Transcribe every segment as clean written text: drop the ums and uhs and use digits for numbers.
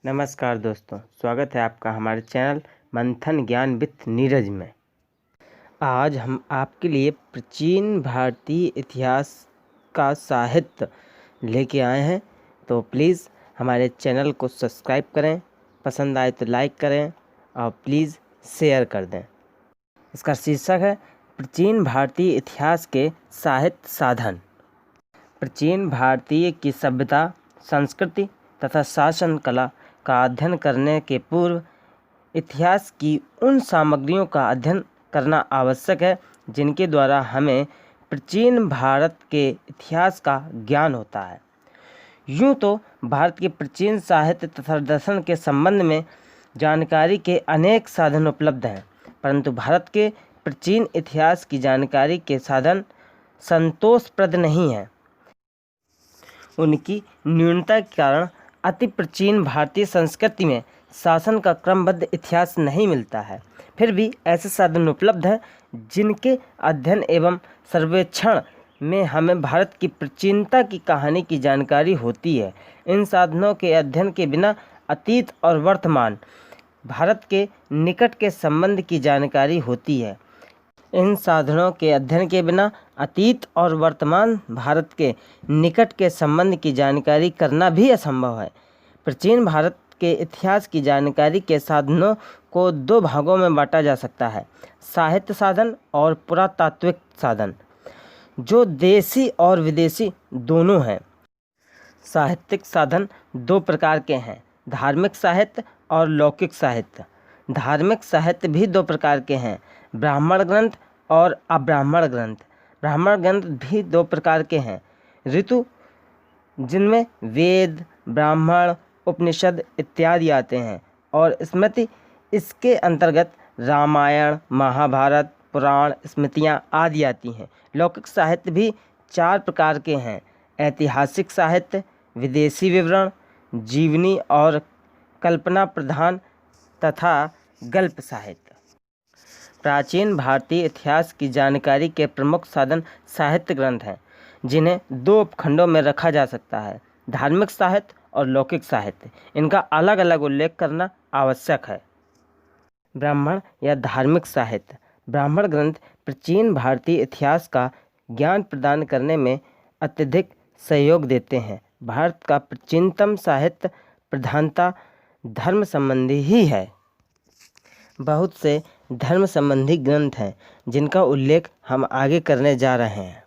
नमस्कार दोस्तों, स्वागत है आपका हमारे चैनल मंथन ज्ञान विथ नीरज में। आज हम आपके लिए प्राचीन भारतीय इतिहास का साहित्य लेके आए हैं, तो प्लीज़ हमारे चैनल को सब्सक्राइब करें, पसंद आए तो लाइक करें और प्लीज़ शेयर कर दें। इसका शीर्षक है प्राचीन भारतीय इतिहास के साहित्य साधन। प्राचीन भारतीय की सभ्यता, संस्कृति तथा शासन कला का अध्ययन करने के पूर्व इतिहास की उन सामग्रियों का अध्ययन करना आवश्यक है जिनके द्वारा हमें प्राचीन भारत के इतिहास का ज्ञान होता है। यूँ तो भारत के प्राचीन साहित्य तथा दर्शन के संबंध में जानकारी के अनेक साधन उपलब्ध हैं, परंतु भारत के प्राचीन इतिहास की जानकारी के साधन संतोषप्रद नहीं हैं। उनकी न्यूनता के कारण अति प्राचीन भारतीय संस्कृति में शासन का क्रमबद्ध इतिहास नहीं मिलता है। फिर भी ऐसे साधन उपलब्ध हैं जिनके अध्ययन एवं सर्वेक्षण में हमें भारत की प्राचीनता की कहानी की जानकारी होती है। इन साधनों के अध्ययन के बिना अतीत और वर्तमान भारत के निकट के संबंध की जानकारी होती है। इन साधनों के अध्ययन के बिना अतीत और वर्तमान भारत के निकट के संबंध की जानकारी करना भी असंभव है। प्राचीन भारत के इतिहास की जानकारी के साधनों को दो भागों में बांटा जा सकता है: साहित्य साधन और पुरातात्विक साधन, जो देशी और विदेशी दोनों हैं। साहित्यिक साधन दो प्रकार के हैं: धार्मिक साहित्य और लौकिक साहित्य। धार्मिक साहित्य भी दो प्रकार के हैं: ब्राह्मण ग्रंथ और अब्राह्मण ग्रंथ। ब्राह्मण ग्रंथ भी दो प्रकार के हैं: ऋतु, जिनमें वेद, ब्राह्मण, उपनिषद इत्यादि आते हैं, और स्मृति, इसके अंतर्गत रामायण, महाभारत, पुराण, स्मृतियाँ आदि आती हैं। लौकिक साहित्य भी चार प्रकार के हैं: ऐतिहासिक साहित्य, विदेशी विवरण, जीवनी और कल्पना प्रधान तथा गल्प साहित्य। प्राचीन भारतीय इतिहास की जानकारी के प्रमुख साधन साहित्य ग्रंथ हैं, जिन्हें दो उपखंडों में रखा जा सकता है: धार्मिक साहित्य और लौकिक साहित्य। इनका अलग अलग उल्लेख करना आवश्यक है। ब्राह्मण या धार्मिक साहित्य। ब्राह्मण ग्रंथ प्राचीन भारतीय इतिहास का ज्ञान प्रदान करने में अत्यधिक सहयोग देते हैं। भारत का प्राचीनतम साहित्य प्रधानता धर्म संबंधी ही है। बहुत से धर्म संबंधी ग्रंथ हैं जिनका उल्लेख हम आगे करने जा रहे हैं।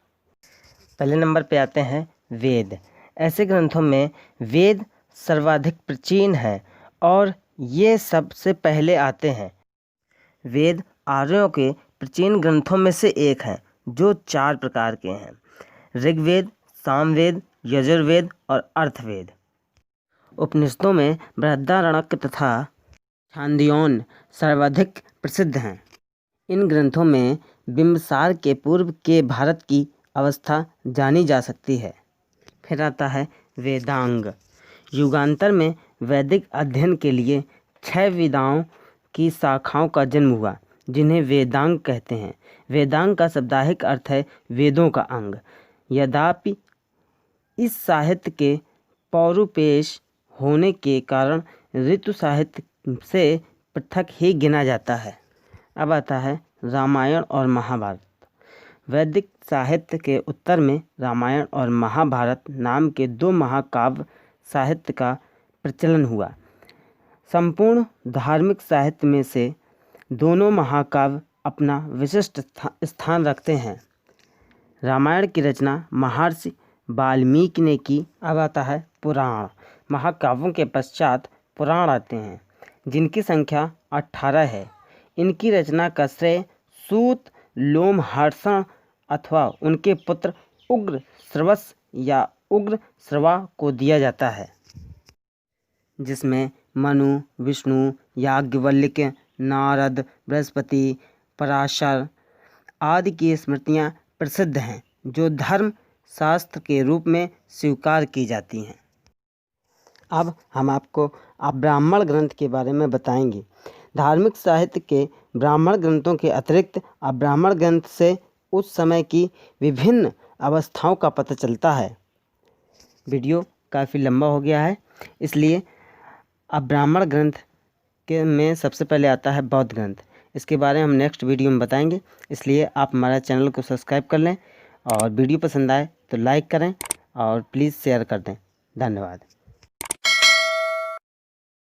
पहले नंबर पे आते हैं वेद। ऐसे ग्रंथों में वेद सर्वाधिक प्राचीन हैं और ये सबसे पहले आते हैं। वेद आर्यों के प्राचीन ग्रंथों में से एक हैं, जो चार प्रकार के हैं: ऋग्वेद, सामवेद, यजुर्वेद और अर्थवेद। उपनिषदों में बृहदारण्यक तथा छांदोग्य सर्वाधिक प्रसिद्ध हैं। इन ग्रंथों में बिंबिसार के पूर्व के भारत की अवस्था जानी जा सकती है। फिर आता है वेदांग। युगांतर में वैदिक अध्ययन के लिए 6 विधाओं की शाखाओं का जन्म हुआ, जिन्हें वेदांग कहते हैं। वेदांग का शब्दाहिक अर्थ है वेदों का अंग। यद्यपि इस साहित्य के पौरुपेश होने के कारण ऋतु साहित्य से पृथक ही गिना जाता है। अब आता है रामायण और महाभारत। वैदिक साहित्य के उत्तर में रामायण और महाभारत नाम के दो महाकाव्य साहित्य का प्रचलन हुआ। संपूर्ण धार्मिक साहित्य में से दोनों महाकाव्य अपना विशिष्ट स्थान रखते हैं। रामायण की रचना महर्षि वाल्मीकि ने की। अब आता है पुराण। महाकाव्यों के पश्चात पुराण आते हैं, जिनकी संख्या 18 है। इनकी रचना का श्रेय सूत, लोमहर्षण अथवा उनके पुत्र उग्र श्रवस या उग्र श्रवा को दिया जाता है, जिसमें मनु, विष्णु, याज्ञवल्क्य, नारद, बृहस्पति, पराशर आदि की स्मृतियाँ प्रसिद्ध हैं, जो धर्म शास्त्र के रूप में स्वीकार की जाती हैं। अब हम आपको अब्राह्मण ग्रंथ के बारे में बताएंगे। धार्मिक साहित्य के ब्राह्मण ग्रंथों के अतिरिक्त अब्राह्मण ग्रंथ से उस समय की विभिन्न अवस्थाओं का पता चलता है। वीडियो काफ़ी लंबा हो गया है, इसलिए अब ब्राह्मण ग्रंथ के में सबसे पहले आता है बौद्ध ग्रंथ। इसके बारे में हम नेक्स्ट वीडियो में बताएंगे, इसलिए आप हमारे चैनल को सब्सक्राइब कर लें और वीडियो पसंद आए तो लाइक करें और प्लीज़ शेयर कर दें। धन्यवाद।